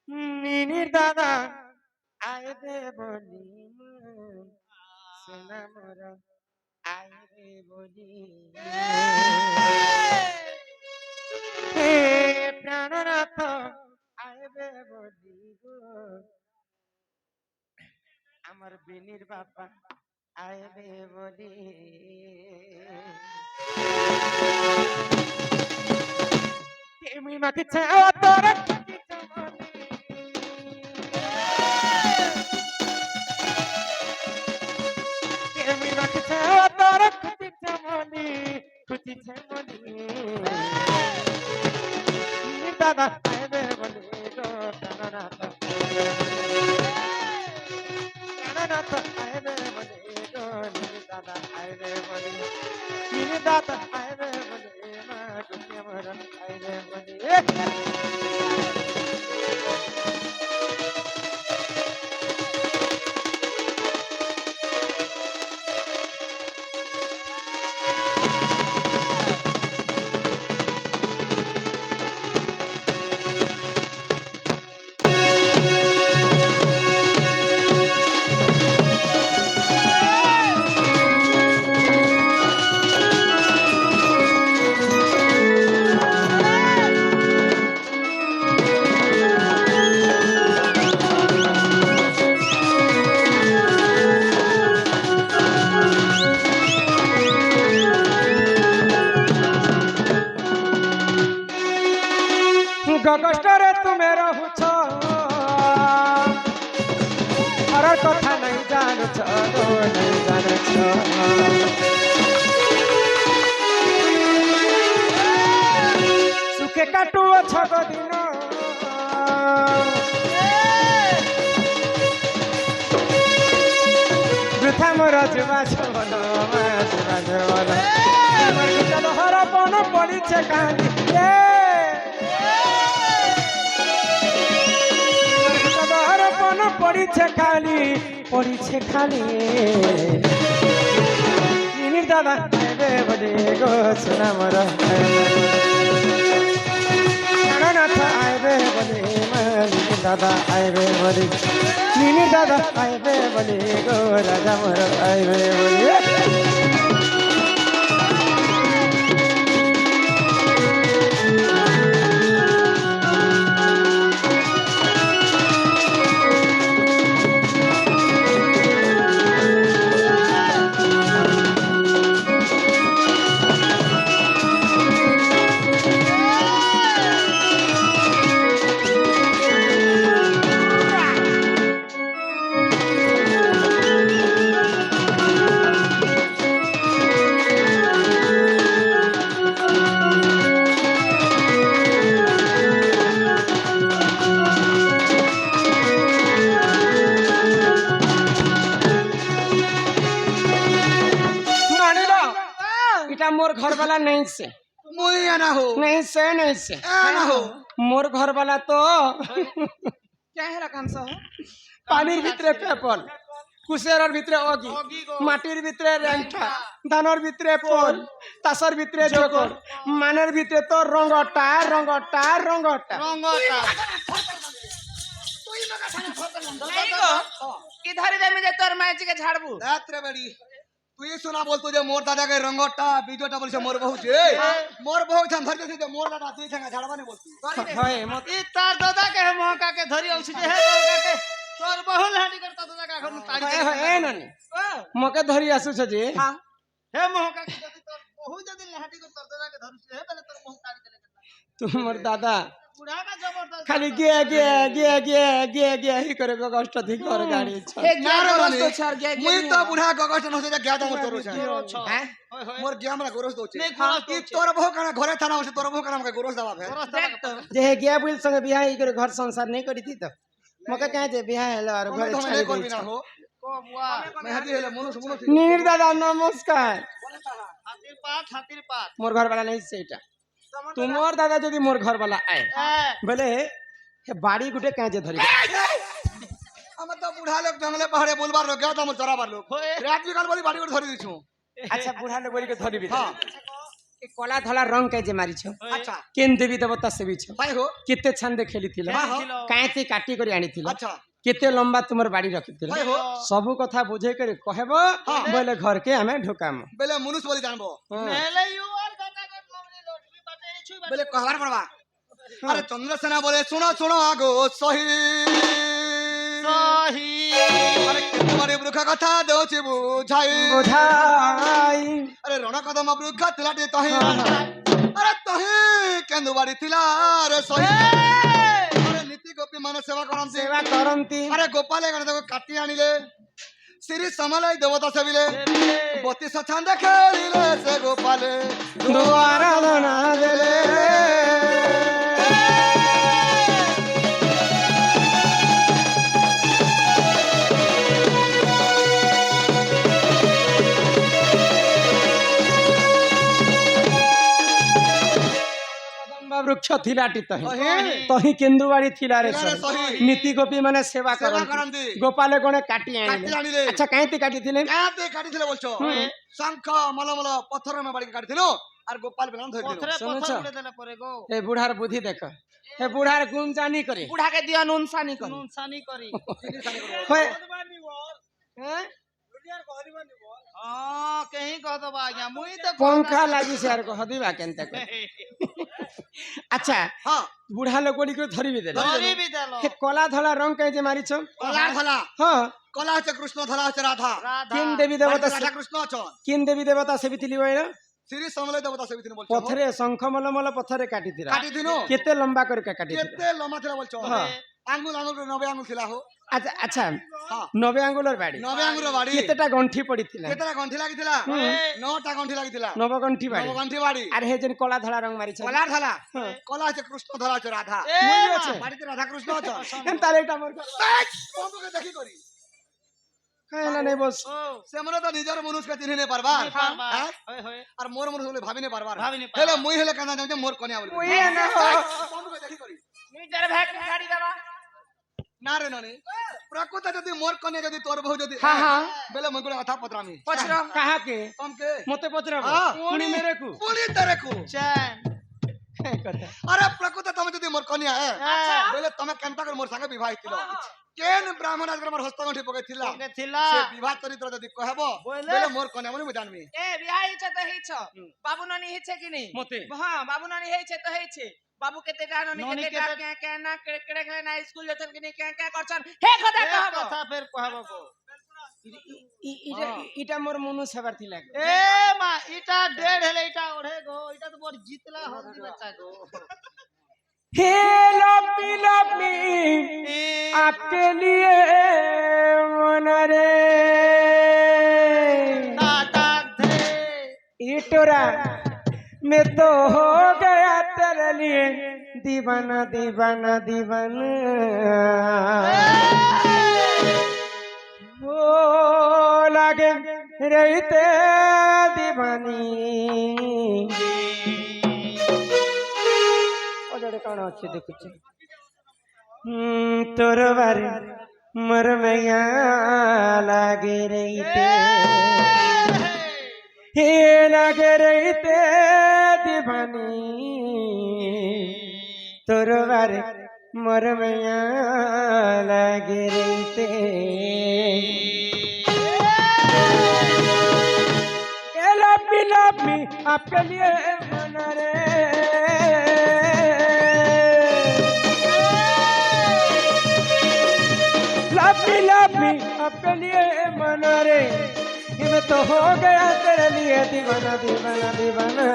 নিনির দাদা আইবে বলি সোনা মোর আইবে বলি হে প্রাণনাথ আইবে বলি গো আমার বিনির বাবা আইবে বলি তুমি মাকে চাও তোর তুমি মাকে চাও তোর খুঁটি চামনি খুঁটি চামনি দাদা আইবে বলি গো প্রাণনাথ প্রাণনাথ আইবে বলি গো দাদা আইবে বলি দাদা আইবে বলি মা খুঁটি আমার আইবে বলি কষ্টরে তুমি রহুছ আর কথা নাই জানছ নাই জানছ সুখে কাটুଅ ছগ দিন বৃথা মোর জীবা ছবন হর বন পড়িছে কান্দি পড়িছে খালি নিনির দাদা আইবে বলে গো সোনা মোর প্রাণনাথ আইবে বলে নিনির দাদা আইবে বলে নিনির দাদা আইবে বলে গো রাজা মোর আইবে বলে मोर घर वाला नहीं से मुई ना हो नहीं से ना हो मोर घर वाला तो क्या है रकम सा हो पानीर भितरे पेपल कुसेरर भितरे ओगी माटिर भितरे रेंटा धानर भितरे पोल तासर भितरे जोकर मानेर भितरे तो रंगटा रंगटा रंगटा रंगटा इधर दे मुझे तोर मैच के झाड़बू रात्रे बड़ी তুই শোনা বলতো যে মোর দাদাকে রঙ্গটা ভিডিওটা বলছে মোর বহু যে মোর বহু থাম ধরতে যে মোর দাদা তুই সঙ্গে ঝাড়বানি বলছি হয় মত ই তার দাদা কে মহকা কে ধরি আলছি যে হে তোর কে তোর বহু লাটি করতা দাদা কা এখন তাড়ি হয় এ ননি মকে ধরি আসুছ যে হে মহকা কে যদি তোর বহু যদি লাটি কর তোর দাদা কে ধরছি হে তাহলে তোর বহু তাড়ি দেলে তোমার দাদা বুড়া না জবরদস্ত খালি গে হি করে কষ্ট ঠিক করে গাড়ি হে গ্যার দোস্ত ছাড় গে মুই তো বুড়া গগষ্ট নছে যে গ্যাদা মোর তোর হ্যাঁ মোর গে আমরা গোরস দউছে नहीं गोरस কি তোর বহু কানা ঘরে থানা আছে তোর বহু কানা আমাকে গোরস দাবা ফের देख तो যে হে গিয়া বুল সঙ্গে বিয়াহ ই করে ঘর সংসার नहीं करी थी तो मके कहे जे बियाह हेलो और ঘরে घरे তুমি छाड़ी করবি না दे হো को बुआ মেহাদি হলে মনুষ মনুষ नीर दादा नमस्कार खातिर पात मोर घर वाला नहीं से एटा तुमोर दादा यदि मोर घर वाला आए बोले हे बाड़ी गुटे कहे जे धरी আমার তো বুড়া লোক জঙ্গলে পাহাড়ে বলবার লোক গেদা মোর চরাবার লোক রাত বিকাল বলি বাড়ি করে ধরে দিছু अच्छा बूढ़ा लोग बोली के धरी भी हां के कला धला रंग के जे मारिछ अच्छा केन देवी देवता से बिछ भाई हो केते छंदे खेलिथिल कायते काटी करी आनिथिल अच्छा केते लंबा तुमर बाड़ी रखिथिल भाई हो सब कथा बुझे करे कहबो बोले घर के हमें ढुकाम बेले मनुष्य बोली जानबो नेले यू और दादा के मम्मी लोटली बाटे छु बेले कहवार पड़वा अरे चंद्रसेना बोले सुनो सुनो आगो सही सही अरे केतुमारी वृक्ष कथा दोछि बुझाई बुझाई अरे रण कदम वृक्ष तिलाटी तही अरे तही केंदुबाड़ी तिला रे सही अरे नीति गोपी मन सेवा करंती सेवा करंती अरे गोपाले गण देखो काटी आनिले श्री समलय देवता सेविले बत्तीस छंद खेलिले से गोपाले दुआरा दना देले वृक्ष थिलाटी तही केंदुवाड़ी थिला रे सही नीति गोपी माने सेवा करंती गोपाल गणे काटी आनिले अच्छा काईते काटी थिले काते काटी थिले बोलछो शंख मलमल पत्थर में बाड़ी काटी थिलो आर गोपाल बेलन धरि दिलो पत्थर पत्थर उड़े देले परे गो ए बुढ़ार बुद्धि देख ए बुढ़ार गुण जानी करे बुढ़ा के दिया नून सानी करी होय हैं हां कहीं कह दो आज्ञा मुई तो पंखा लागी से यार को हदीबा केनते अच्छा हां बुढ़ा लोग को धरी भी देला धरी भी देलो हे कला धला रंग के जे मारिछ कला धला हां कला छ कृष्ण धला छ राधा किन देवी देवता राधा कृष्ण छ किन देवी देवता से बितली वैना श्री समलय देवता से बितनी बोलछो पथरे शंख मलमल पथरे काटी दिला काटी दिनो केते लंबा करके काटी दिला केते लम्बा थिला बोलछो हां आंगुल आंगुल 90 आंगुल थिला हो अच्छा अच्छा हां 90 आंगुलर बाड़ी 90 आंगुल बाड़ी केतेटा गंठी पड़ीथिला केतेटा गंठी लागिथिला 9टा गंठी लागिथिला 9 गंठी बाड़ी 9 गंठी बाड़ी अरे हे जन कला धला रंग मारिछ कला धला कला छ कृष्ण धला छ राधा मुई আছে बाड़ी राधा कृष्ण छ एन ताले एकटा मोर बंधु के देखी करी कायला नहीं बस से मने तो निजर मनुष्य के चिन्ह नहीं पारबार होय होय और मोर मनुष्य बोले भाभी नहीं पारबार भाभी नहीं हेले मुई हेले काना जाऊ मोर कन्या बोले मुई ना हो बंधु के देखी करी मुई जरे भेट गाड़ी देबा ना रे ननी प्रकृत जदी मोर कन्या जदी तोर बहु जदी हां हां बेले मन को अथा पत्रामी पचरा कहा के तुम के मते पचरा हाँ। पुणी मेरे को पुनी तेरे को चैन कथा अरे प्रकृत तुम जदी मोर कन्या है अच्छा बेले तमे केनता कर मोर संगे विवाह किलो केन ब्राह्मण आज मोर हस्तगंठी पके थिला के थिला से विवाह चरित्र जदी कहबो बेले मोर कन्या मने जानमी ए बियाह हिचे तो हिच बाबू नानी हिचे कि नहीं मते हां बाबू नानी हिचे तो हिचे बाबू केते जानो नी ननी केते केते- क्या क्या ना केड़े केड़े ना स्कूल जतन कि नहीं क्या क्या करछन हे कथा कहबो कथा फिर कहबो को इटा मोर मनु सेवर थिला ए मा इटा डेढ़ हेले इटा ओढ़े गो इटा तो बोर जीतला हो बच्चा गो हे लपी आपके लिए मन रे टाटा दे इटोरा मैं तो हो गया तेरे लिए दीवाना दीवाना दीवाना वो लागे रहते दीवानी ओडे कौन अच्छे देखुचे तोर बारे मर मैया लागे रहते हे लागे रहते दीवानी तोर बारे मर मैया लागे रहते लपी आपके लिए मन रे लपी आपके लिए मन रे मैं तो हो गया तेरे लिए दीवाना दीवाना दीवाना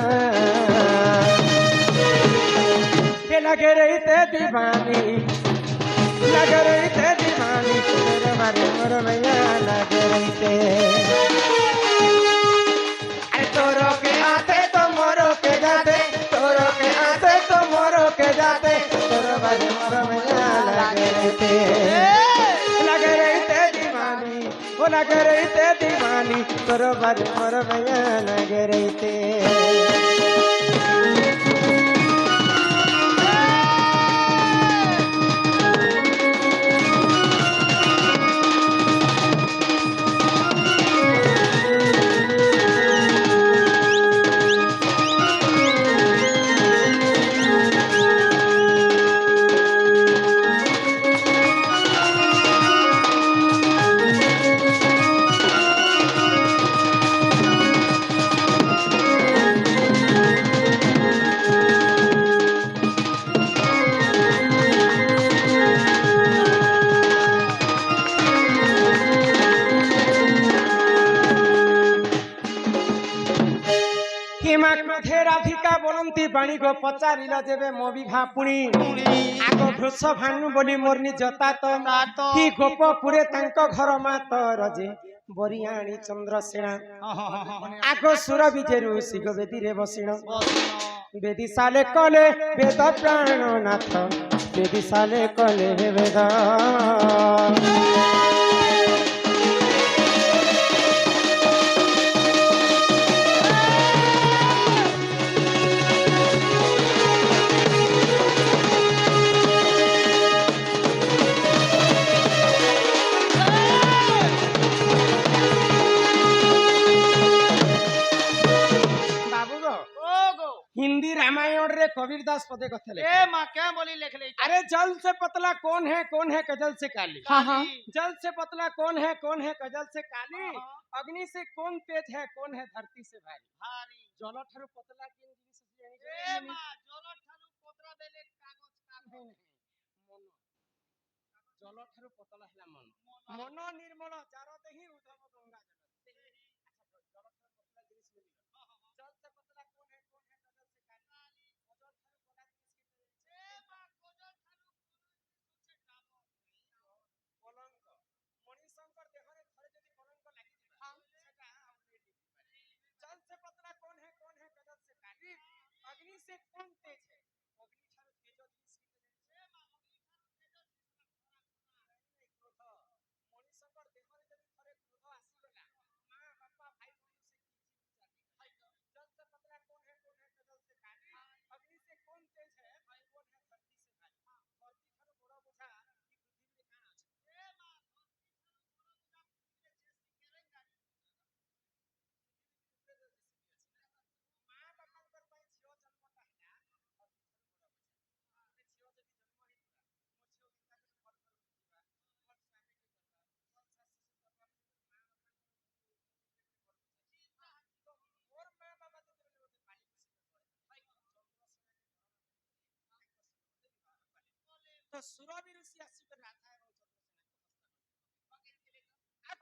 के लगे रही थे दीवानी लगे रही थे दीवानी तेरे मारे मोर मैया लगे रही थे अरे तोरो के आते तो मोरो के जाते तोरो के आते तो मोरो के जाते तोरो मारे मोर मैया लगे रही थे दीवानी वो लगे रही थे दीवानी तोरो मारे मोर मैया लगे रही थे বাণী গো পচারিল যেবে মো বিভা পুনি আগ ঘোষ ভানু বলি মোর নিজ তাত কি গোপপুরে তাঙ্ক ঘর মাতর যে বরিয়াণী চন্দ্রসেনা আগ সুর বিজেরু শিগ বেদিরে বসিণ বেদি সালে কলে বেদ প্রাণনাথ বেদি সালে কলে বেদ हिंदी रामायण रे कबीर दास पदे कथले ए मां क्या बोली लिख ले अरे जल से पतला कौन है कजल से काली जल से पतला कौन है कजल से काली अग्नि से कौन तेज है कौन है धरती से भारी भारी जल ठारू पतला किन जिनिस ए मां जल ठारू पतरा बेले कागज मन जल ठारू पतला हला मन मन निर्मल जार देहि उधम गंगा जल जल ठारू पतला जिनिस जल से पतला कौन है कजल से काली जल ठारू पतला जिनिस ए मां गजल ठारू से काबो पलंग मणिशंकर देहरे थरे जदि पलंग लागि जिबा सेटा आउले जल से पतला कौन है कजल से काली अग्नि से कौन तेज है अग्नि ठारू तेज जिनिस ए मां अग्नि ठारू तेज जिनिस मणिशंकर देहरे जदि थरे क्रोध आसीगला मां बापा भाई बहिनी से जल से पतला कौन है कजल से काली अग्नि से कौन तेज है भाई कौन है धरती से भारी धरती ठारू बड़ा बोझा कि पृथ्वी रे काना अछि ए मां मां बापांकर पई झियो जन्मटा हैला अति झियो जदि जन्म हे मो झियो गीता के फल कर दिबा फल स्वामी के करबा फल शास्त्र से करबा मां बापा मोर मां बाबा जते बोले पाली खुशी भाई तो सुरबी ऋषि आसी कर राधा एवं चंद्रसेना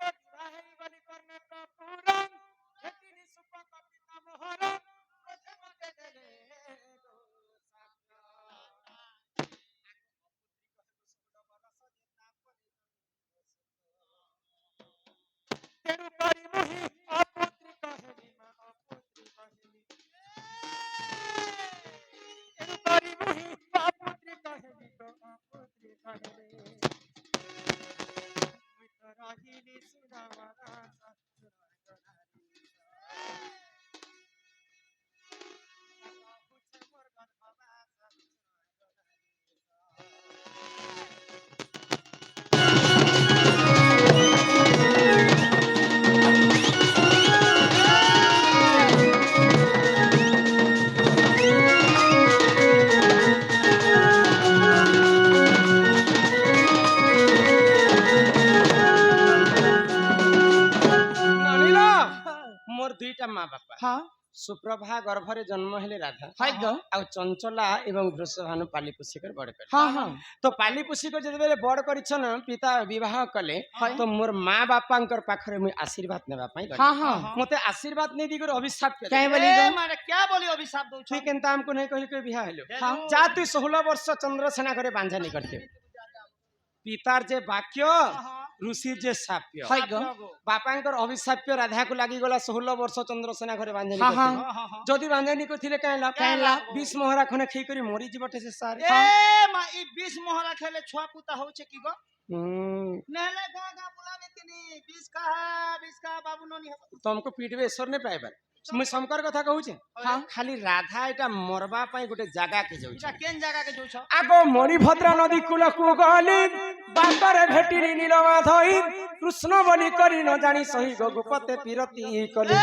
को विवाह बलि करने का पूरन हेतिनि सुप कपिता मोहर प्रथम के देले दो साप्य तेरु करी मुहि अपुत्री कहेली मां अपुत्री कहेली तेरु करी मुहि अपुत्री कहेली तो अपुत्री कहेली रहिली सुदावरा सत्सुरागनारी पूछे मोर गर्भवा मोर दुईटा माँ बापा हां सुप्रभा गर्भरे जन्म हेले राधा हाय गो आ चंचला एवं वृषभानु पाली पोषिकर बड़ कर हां हां तो पाली पोषिकर जदि बेले बड़ करिछन पिता विवाह कले तो मोर माँ बापांकर पाखरे मुई आशीर्वाद नेबा पई गली हां हां मते आशीर्वाद नै दिगर अभिशाप के काय बोली गो मारे क्या बोली अभिशाप दउ तू केनता हमको नहीं कहि के बियाह हेलो हां जा तू 16 वर्ष चंद्रसेना करे बांझा नहीं करते पितार जे वाक्य ऋषिर जे शाप्य हाय गो बापांकर अभिशाप्य राधा को लागि गला 16 वर्ष चंद्रसेना घरे बांझा नहीं करते जदि बांझा नहीं करथिले काहे ला 20 मोहरा खने खई करी मरी जीवटे से सारे ए मा ई 20 मोहरा खेले छुआ पुता होचे की गो नेले गागा बुलावे तिनी 20 का बाबू ननी तुमको पीटबे ईश्वर ने पाइबार मुई शंकर कथा कहू छे खाली राधा एटा मरबा पई गोटे जागा के जाउ इटा केन जागा के जोछ आगो मणिभद्रा नदी कूल को गली बांदरे भेटिनी नीलमाधई कृष्ण बलि करी न जानी सही गोपते पिरती कली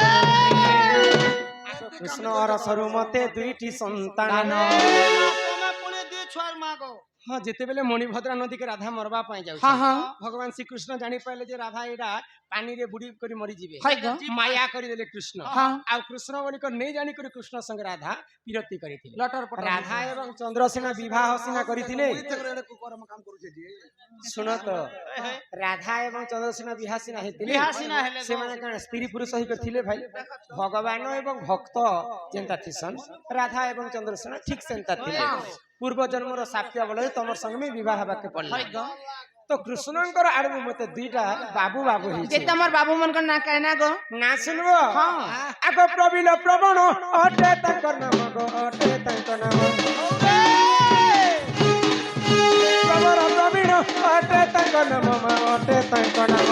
कृष्ण और सरु मते दुईटी संतान तमे पुणे दी छुआर मागो हाँ जितेबेले मणिभद्रा नदी के राधा मरवा पाई जाउ हाँ हाँ भगवान श्री कृष्ण जानी पाइले जे राधा एडा पानी रे बुड़ी करी मरी जीवे हाय ग माया करी देले कृष्ण हाँ आ कृष्ण बोली को नहीं जानी करी कृष्ण संग राधा विरक्ति करिथिले लटर पटर राधा एवं चंद्रसेना विवाह सीना करिथिले कर्म काम करूछे जी सुनो तो राधा एवं चंद्रसेना विवाह सीना हेतिले विवाह सीना हेले से माने कण स्त्री पुरुष ही करथिले भाई भगवान एवं भक्त जेंता थिसन राधा एवं चंद्रसेना ठीक सेंता थिले पूर्व जन्मर साक्ष्य बोले तमर संग में विवाह बाके पड़ला तो कृष्णंकर आड़ू मते दुईटा बाबू बाबू जे हिचे तमर बाबू मन को ना कहना गो ना सुनबो हाँ। आगो प्रबील प्रवण अटे तंकर नाम गो अटे तंकर नाम प्रवर प्रवीण अटे तंकर नाम अटे तंकर नाम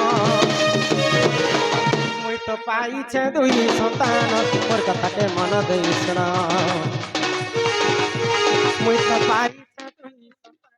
मुई तो पाई छे दुई संतान मोर कथा के मन देई सुना मुई तो पाई छे दुई संतान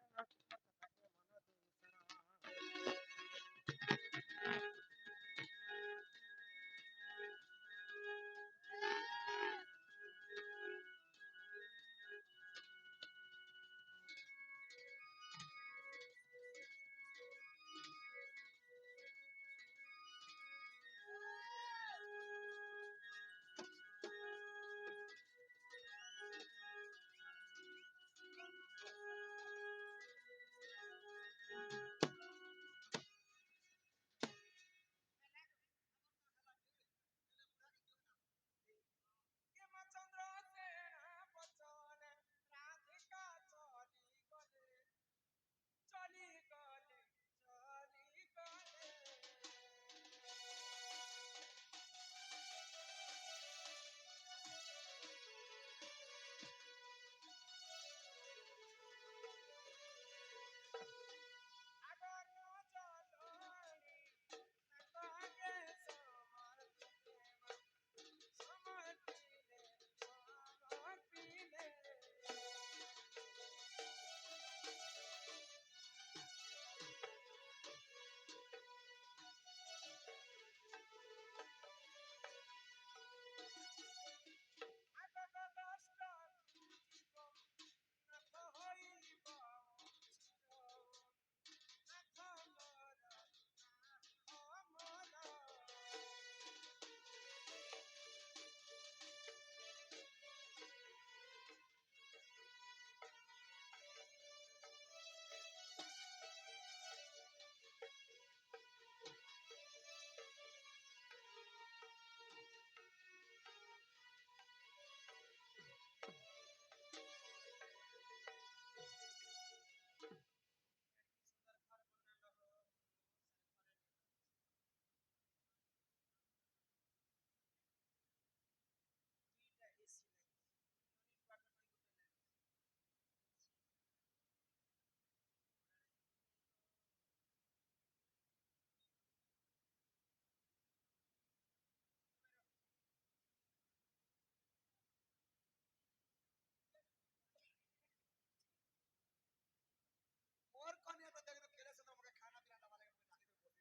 और कन्या तो देख खेले से हमके खाना पीना दवा लगे तू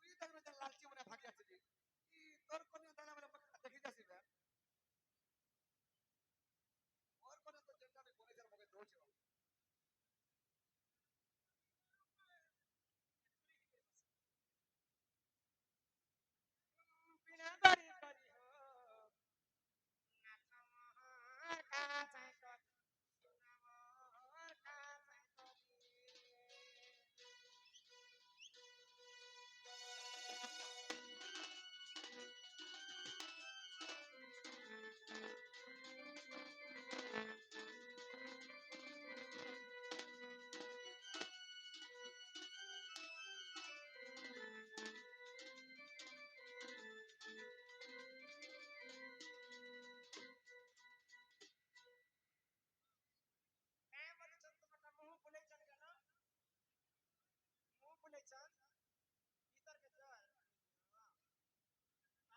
ही देख लालची मने भाग जाछे जी ई तोर कन्या दाना मने देखि जासी बे और कन्या तो जेंटा में बोले जर मगे दोछ बिना बरी बरी हो नाथ मोहर का साइको सुना मोहर का साइको काय बोले चल तुम्हारा मुंह बोले चल गया मुंह बोले चल भीतर के चल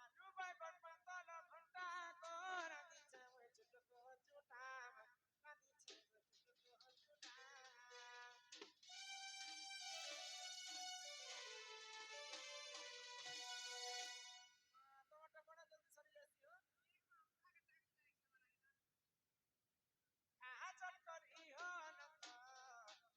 आलू बागन पातल घंटा कर दिछे ओइ छुटको छुटा दिछे छुटको छुटा टमाटर बड़ा जल्दी सरी जाती हो आ चल कर ई हो न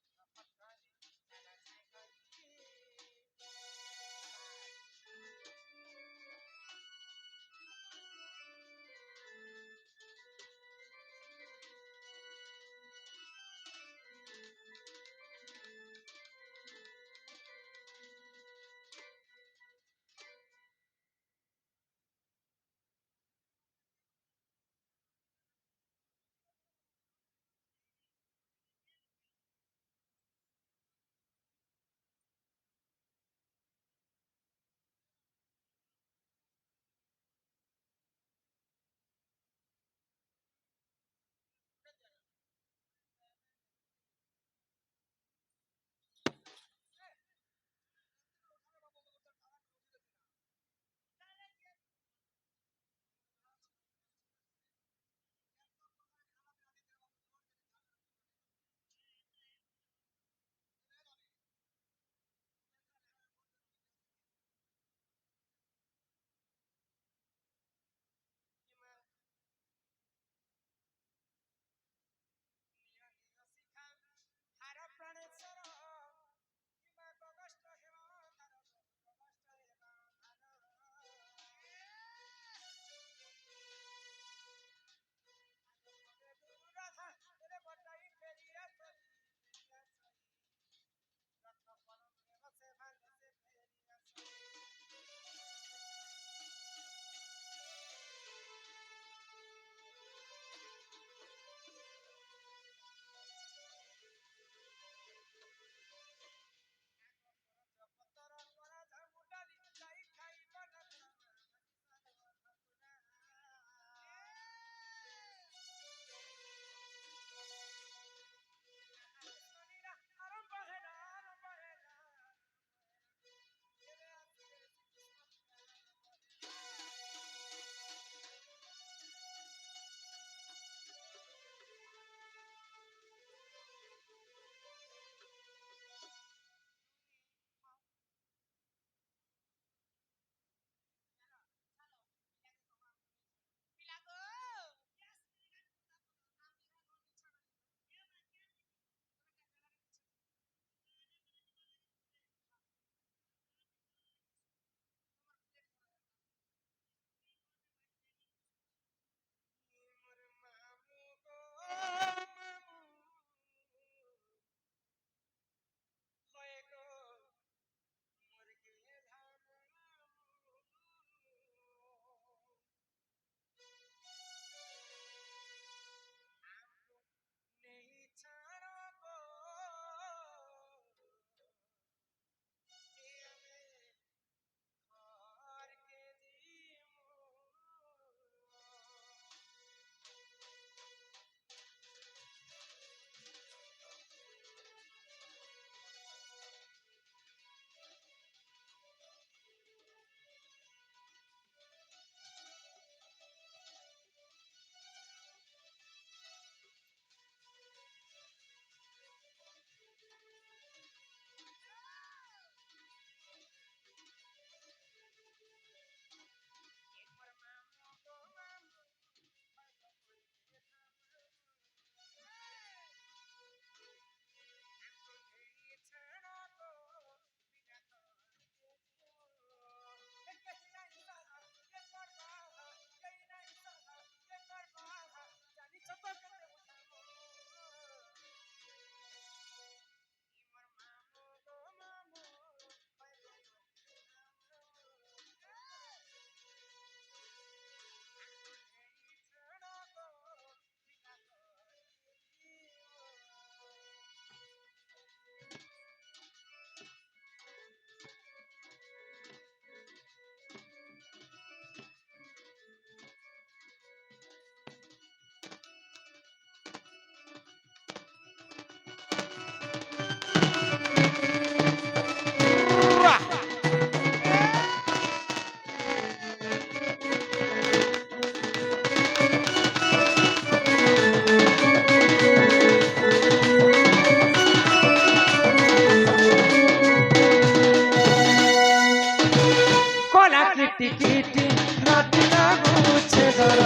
କିଟି ରାତି ଲାଗୁଛେ ଡର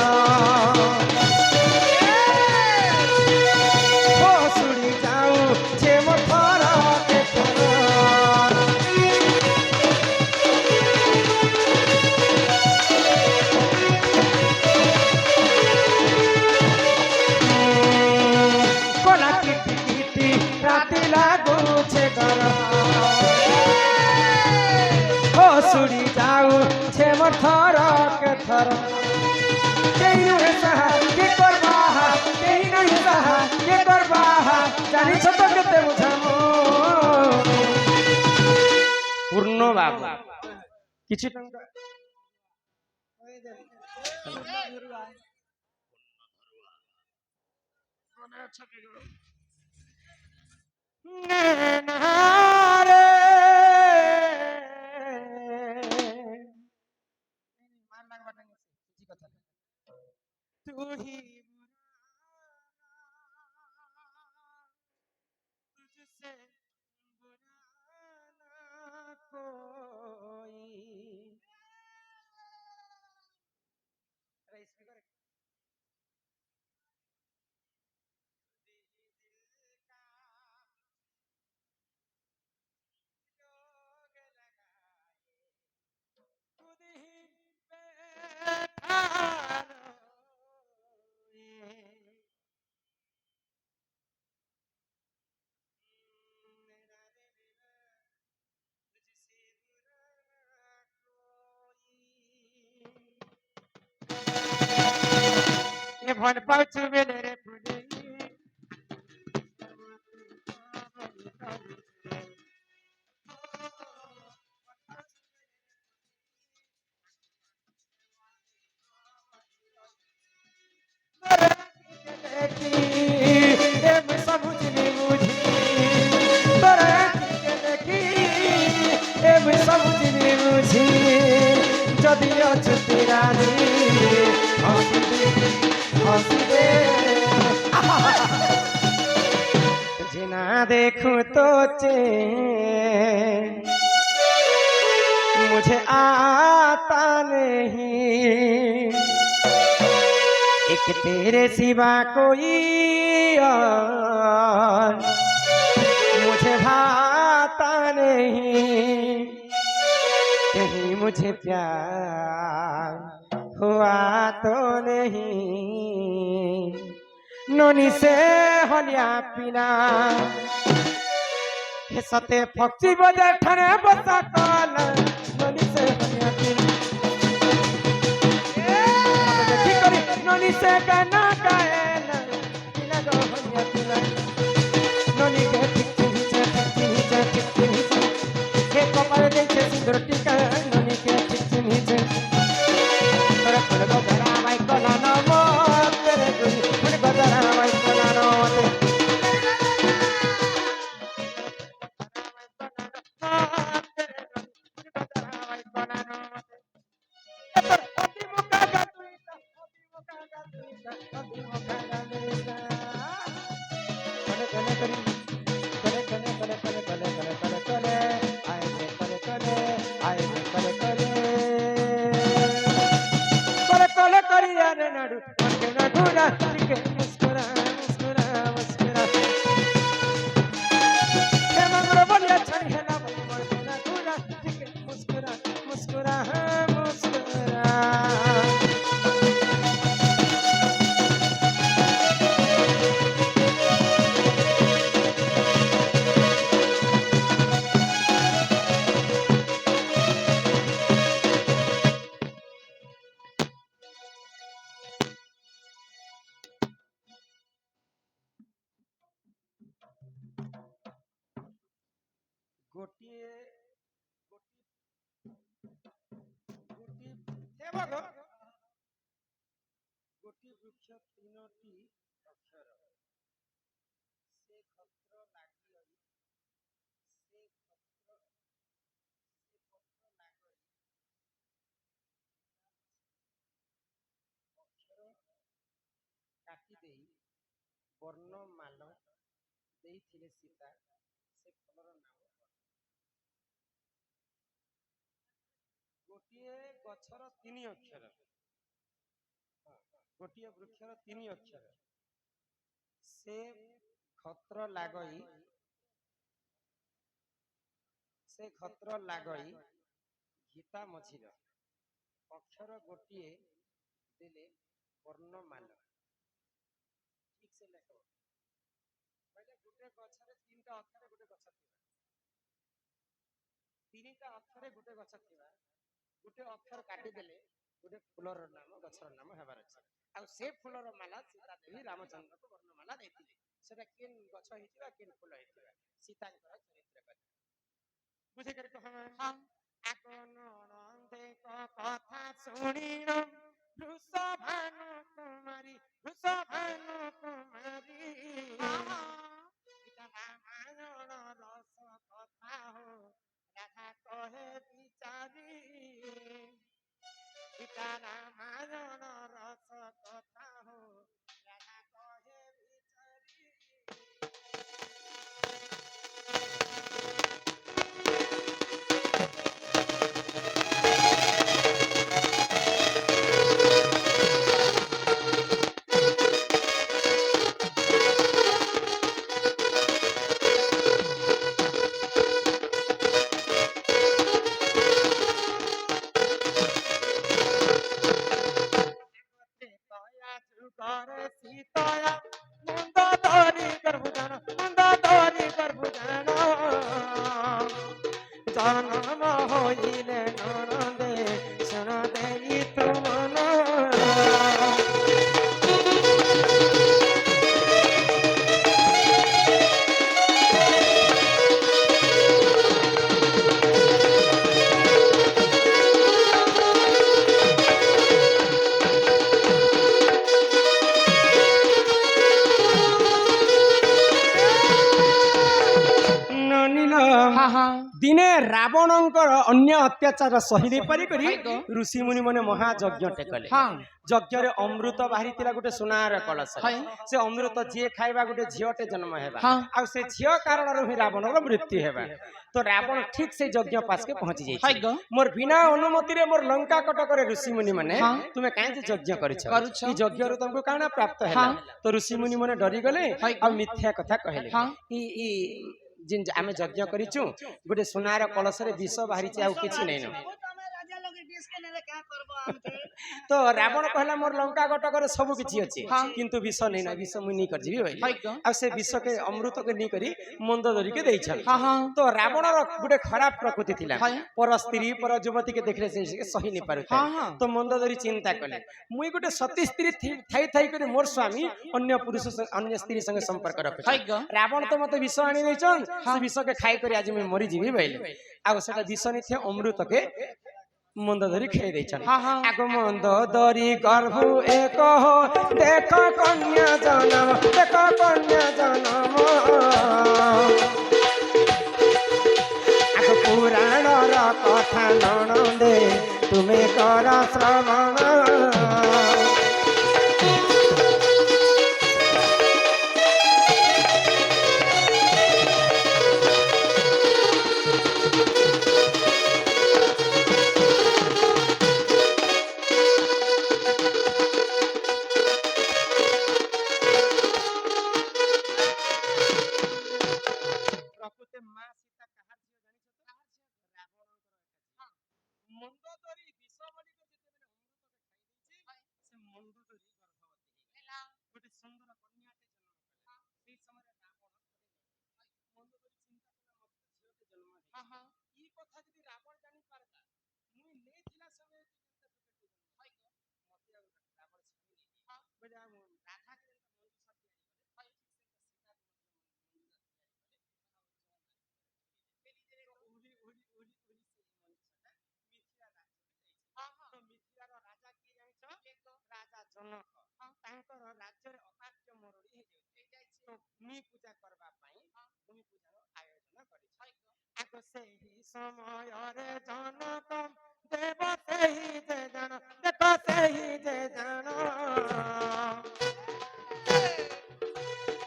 ଭସୁଡ଼ି ଯାଉଛେ ମୋ ଥର କେ ଥର କଲା କିଟି କିଟି ରାତି ଲାଗୁଛେ ଡର ভসুড়ি যাউছে মোর থর কে থর কেই নহে সাহা কে করবা কেই নহে সাহা কে করবা জানিছ তো কেতে বুঝামো পূর্ণ বাবু কিছু টঙ্কা तू ही तुझसे बुरा ना कोई अरे इसमें कर दिल का जोग लगाए खुद ही बैठा रोए मेरा दिल तुझसे बुरा ना कोई ये भन पाउछु मेरे रे फुले যদি অছুতি রাজি হসিবে जिना देखूं तो चे मुझे आता नहीं एक तेरे सिवा कोई और मुझे भाता नहीं कहीं मुझे प्यार हुआ तो नहीं नोनी से हलिया पिना हे सते फक्सी बजे ठने बसा काल नोनी से हलिया पिना देखी करी नोनी से गाना गाएल पिना गो हलिया पिना नोनी के ठीक के कपाल देखे सिंदूर टीका नोनी के ठीक पर पर गजरा माई कोला नमो तेरे गुरी पर गजरा माई कोला नमो गोटिए गोटी देवघ गोटी वृक्ष तीनोटी अक्षर से खत्र लागि रही से खत्र से पत्र नागरी अक्षर काटी देई वर्णमाल ଦେଇଥିଲେ ସୀତା ସେ ଫଳର ନାମ ଗୋଟିଏ ଗଛର 3 ଅକ୍ଷର, ଗୋଟିଏ ବୃକ୍ଷର 3 ଅକ୍ଷର, ସେ ଖତ୍ର ଲାଗଇ, ସେ ଖତ୍ର ଲାଗଇ ଗୀତା ମଝିର ଅକ୍ଷର ଗୋଟିଏ ଦେଲେ ବର୍ଣ୍ଣମାଳ। ଠିକ ସେ ଲେଖ। କହିଲେ ଗୋଟେ ଗଛରେ 3ଟା ଅକ୍ଷର, ଗୋଟେ ଗଛ ଥିବା, 3ଟା ଅକ୍ଷରେ ଗୋଟେ ଗଛ ଥିବା, ଗୋଟେ ଅକ୍ଷର କାଟିଦେଲେ ଗୋଟେ ଫୁଲର ନାମ, ଗଛର ନାମ ହେବାର ଅଛି। ଆଉ ସେ ଫୁଲର ମାଲା ସୀତା ଦେବୀ ରାମଚନ୍ଦ୍ରଙ୍କୁ ବର୍ଣ୍ଣମାଲା ଦେଇଥିଲେ। ସେଟା କେନ୍ ଗଛ ହେଇଥିବା, କେନ୍ ଫୁଲ ହେଇଥିବା, ସୀତାଙ୍କର ଚରିତ୍ର କଥା ବୁଝିକରି କହ। ଆଗ ନଣନ୍ଦେଙ୍କ କଥା ଶୁଣିଣ ବୃଷଭାନୁ କୁମାରୀ, ବୃଷଭାନୁ କୁମାରୀ, ରାମାୟଣ ରସ କଥା ହୋ ରାଧା କହେ ବିଚାରୀ, ସୀତା ରାମାୟଣ ରସ କଥା ହୋ ରାଧା କହେ ବିଚାରୀ। জনম হইলে ননদে শুন দেই তুমন। ଦିନେ ରାବଣଙ୍କର ଅନ୍ୟ ଅତ୍ୟାଚାର ସହି ଦେଇ ପାରିକରି ଋଷି ମୁନି ମାନେ ମହାଯଜ୍ଞଟେ କଲେ। ଯଜ୍ଞରେ ଅମୃତ ବାହାରିଥିଲା ଗୋଟେ ସୁନାର କଳସ। ସେ ଅମୃତ ଯିଏ ଖାଇବା ଗୋଟେ ଝିଅଟେ ଜନ୍ମ ହେବା, ଆଉ ସେ ଝିଅ କାରଣରୁ ହିଁ ରାବଣର ମୃତ୍ୟୁ ହେବା। ତ ରାବଣ ଠିକ ସେ ଯଜ୍ଞ ପାଶକେ ପହଞ୍ଚି ଯାଇଛି। ମୋର ବିନା ଅନୁମତିରେ ମୋର ଲଙ୍କା କଟକରେ ଋଷି ମୁନି ମାନେ ତୁମେ କାହିଁକି ଯଜ୍ଞ କରିଛ, ଏ ଯଜ୍ଞରୁ ତମକୁ କାରଣ ପ୍ରାପ୍ତ ହେଲା? ତ ଋଷି ମୁନି ମାନେ ଡରିଗଲେ ଆଉ ମିଥ୍ୟା କଥା କହିଲେ। ଆମେ ଯଜ୍ଞ କରିଛୁ, ଗୋଟେ ସୁନାର କଳସରେ ବିଷ ବାହାରିଛି, ଆଉ କିଛି ନାହିଁ। ତ ରାବଣ କହିଲା ମୋର ଲଙ୍କା କଟକରେ ସବୁ କିଛି ଅଛି, କିନ୍ତୁ ବିଷ ନେଇ ନା, ବିଷ ମୁଇଁ ନେଇ କରିଯିବି ଭାଇ। ଆଉ ସେ ବିଷକେ ଅମୃତକେ ନେଇ କରି ମନ୍ଦ ଧରିକି ଦେଇଛନ୍ତି। ତ ରାବଣର ଗୋଟେ ଖରାପ ପ୍ରକୃତି ଥିଲା, ପର ସ୍ତ୍ରୀ ପର ଯୁବତୀକେ ଦେଖିଲେ ସେ ସହି ନି ପାରୁଥାଏ। ତ ମନ୍ଦ ଧରି ଚିନ୍ତା କଲେ, ମୁଇଁ ଗୋଟେ ସତୀ ସ୍ତ୍ରୀ ଥାଇ ଥାଇ କରି ମୋର ସ୍ୱାମୀ ଅନ୍ୟ ପୁରୁଷ ଅନ୍ୟ ସ୍ତ୍ରୀ ସଙ୍ଗେ ସମ୍ପର୍କ ରଖୁଛି। ରାବଣ ତ ମତେ ବିଷ ଆଣି ଦେଇଛନ୍, ସେ ବିଷକେ ଖାଇ କରି ଆଜି ମୁଇଁ ମରିଯିବି ଭାଇଲେ। ଆଉ ସେଟା ବିଷ ନିଥେ ଅମୃତକେ ମନ୍ଦ ଧରି ଖେଇ ଦେଇଛନ୍। ଆଗ ମନ୍ଦ ଧରି ଗର୍ଭ ଏକ ଦେଖ କନ୍ୟା ଜନମ, ଦେଖ କନ୍ୟା ଜନମ। ଆଗ ପୁରାଣର କଥା ନଣନ୍ଦେ ତୁମେ କର ଶ୍ରବଣ। ରାଜା ଜନକ ତାଙ୍କର ରାଜ୍ୟରେ ଅକାର୍ଯ୍ୟ ମରୁଡ଼ି ହେଇଯାଇଛି। ତ ଭୂମି ପୂଜା କରିବା ପାଇଁ ଭୂମି ପୂଜାର ଆୟୋଜନ କରିଛି। ଆଗ ସେହି ସମୟରେ ଜନକ ଦେବ ସେହି ଯେ ଜାଣ, ଦେଖ ସେହି ଯେ ଜାଣ।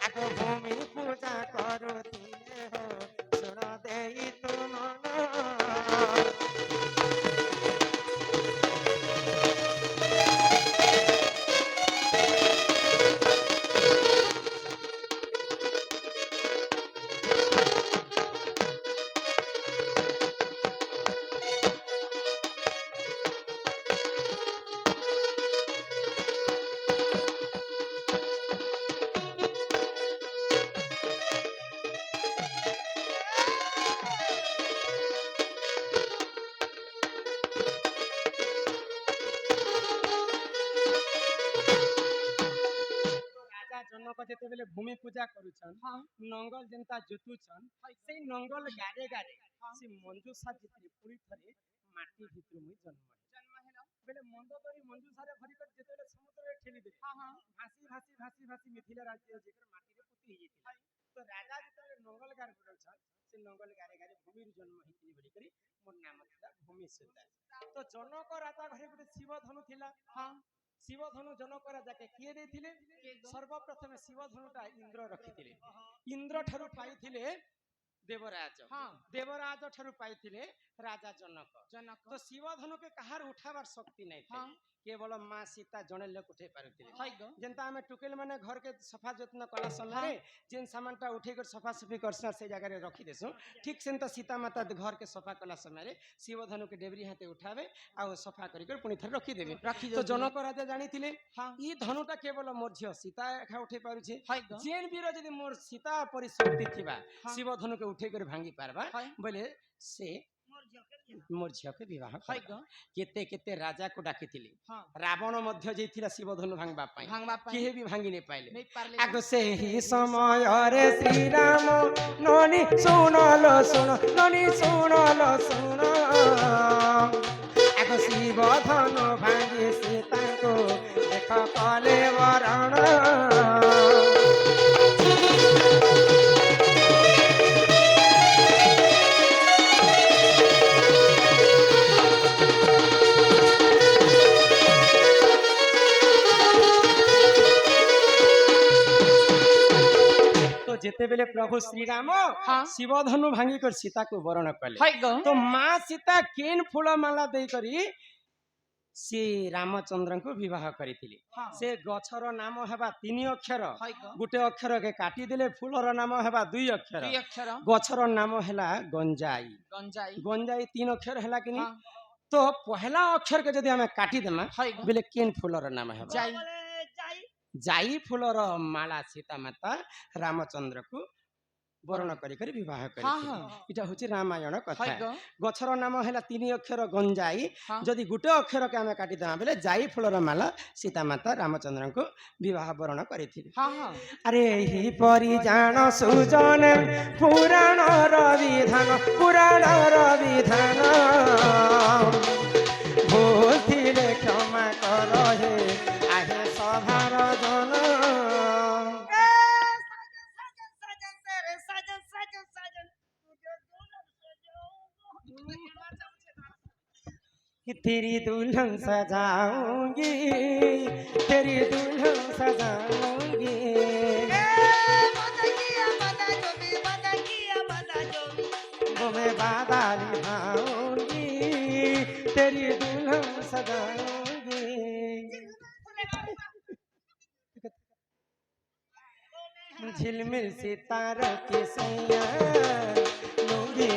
ଆଗ ଭୂମି ପୂଜା କରୁଥିଲେ ହୋ ଶୁଣ ଦେଇ ତୁ ମନ। ଯେତେବେଳେ ଭୂମି ପୂଜା କରୁଛନ୍ ନଙ୍ଗଲ ଯେନ୍ତା ଜୁତୁଛନ୍ ସେଇ ନଙ୍ଗଲ ଗାରେ ଗାରେ ସେ ମଞ୍ଜୁସା ଭିତରେ ପୁଣି ଥରେ ମାଟି ଭିତରୁ ମୁଇଁ ଜନ୍ମ ହେଲା ବେଲେ ମନ୍ଦ ଧରି ମଞ୍ଜୁସାରେ ଭରି କରି ଯେତେବେଳେ ସମୁଦ୍ରରେ ଠେଲିଦେଲେ ଭାସି ଭାସି ଭାସି ଭାସି ମିଥିଲା ରାଜ୍ୟ ଯେକର ମାଟିରେ ପୋତି ହେଇଯାଇଥିଲା ତ ରାଜା ଯେତେବେଳେ ନଙ୍ଗଲ ଗାର ବୁଲଉଛନ୍ ସେ ନଙ୍ଗଲ ଗାରେ ଗାରେ ଭୂମିରୁ ଜନ୍ମ ହେଇଥିଲି ବୋଲି କରି ମୋର ନାମ ଥିଲା ଭୂମି ସୁନ୍ଦର ତ ଜନକ ରାଜା ଘରେ ଗୋଟେ ଶିବ ଧନୁ ଥିଲା ଶିବ ଧନୁ ଜନକ ରାଜାକେ କିଏ ଦେଇଥିଲେ ସର୍ବପ୍ରଥମେ ଶିବ ଧନୁଟା ଇନ୍ଦ୍ର ରଖିଥିଲେ ଇନ୍ଦ୍ର ଠାରୁ ପାଇଥିଲେ ଦେବରାଜ ଦେବରାଜ ଠାରୁ ପାଇଥିଲେ ରାଜା ଜନକ ତ ଶିବ ଧନୁକେ କାହାର ଉଠାବାର ଶକ୍ତି ନାହିଁ ଥାଏ केवल माँ सीता जड़े लोक उठे पारुथिले जेंता हमें टुकेल माने घर के सफा जत्न कला समय जेन सामानटा उठे कर सफा सफी करसा से जगह रे रखी देसु ठीक सेंता सीता माता घर के सफा कला समय शिव धनु के डेबरी हाथे उठावे आ सफा करी कर पुनी थर रखी देबे तो जनक राजा जानिथिले ई धनुटा केवल मोर झियो सीता एखा उठे पारुछे जेन वीर जदी मोर सीता परि शक्ति थिबा शिव धनु के उठे कर भांगी पारबा बोले से मोर झियो के विवाह केते केते राजा को डाकिथिले रावण मध्य जेथिला शिव धनु भांगबा पाई केहे भी भांगी नै पाइले आगो से ही समय रे श्री राम ननी सुनलो सुन ननी सुनलो सुन आगो शिव धनु भांगी सीता को देख कले वरण जेते बेले प्रभु श्री राम शिव धनु भांगी कर सीता को वरण कले तो माँ सीता केन फूल माला दे करी श्री रामचंद्र को विवाह करिथिले से गछर नाम हेबा 3 अक्षर गुटे अक्षर के काटी देले फूलर नाम हेबा 2 अक्षर गछर नाम हेला गंजाई गंजाई 3 अक्षर हेला कि तो पहला अक्षर के जदी हमें काटी देमा बेले केन फूलर नाम हेबा जाई फूलर माला सीता माता रामचंद्र को वर्ण करी करी विवाह करी इटा होची रामायण कथा गछर नाम हैला 3 अक्षर गंजाई जदी गुटे अक्षर के हमें काटी देमा बेले जाई फूलर माला सीता माता रामचंद्र को विवाह वर्ण करिथिले अरे ही परि जान सुजन पुराण र विधान भूलथिले क्षमा कर हे आहे सभार जन तेरी दुल्हन सजाऊंगी तेरी दुल्हन सजाऊंगी मैं वादा निभाऊंगी तेरी दुल्हन सजाऊंगी झिलमिल सितारों की सैया लूंगी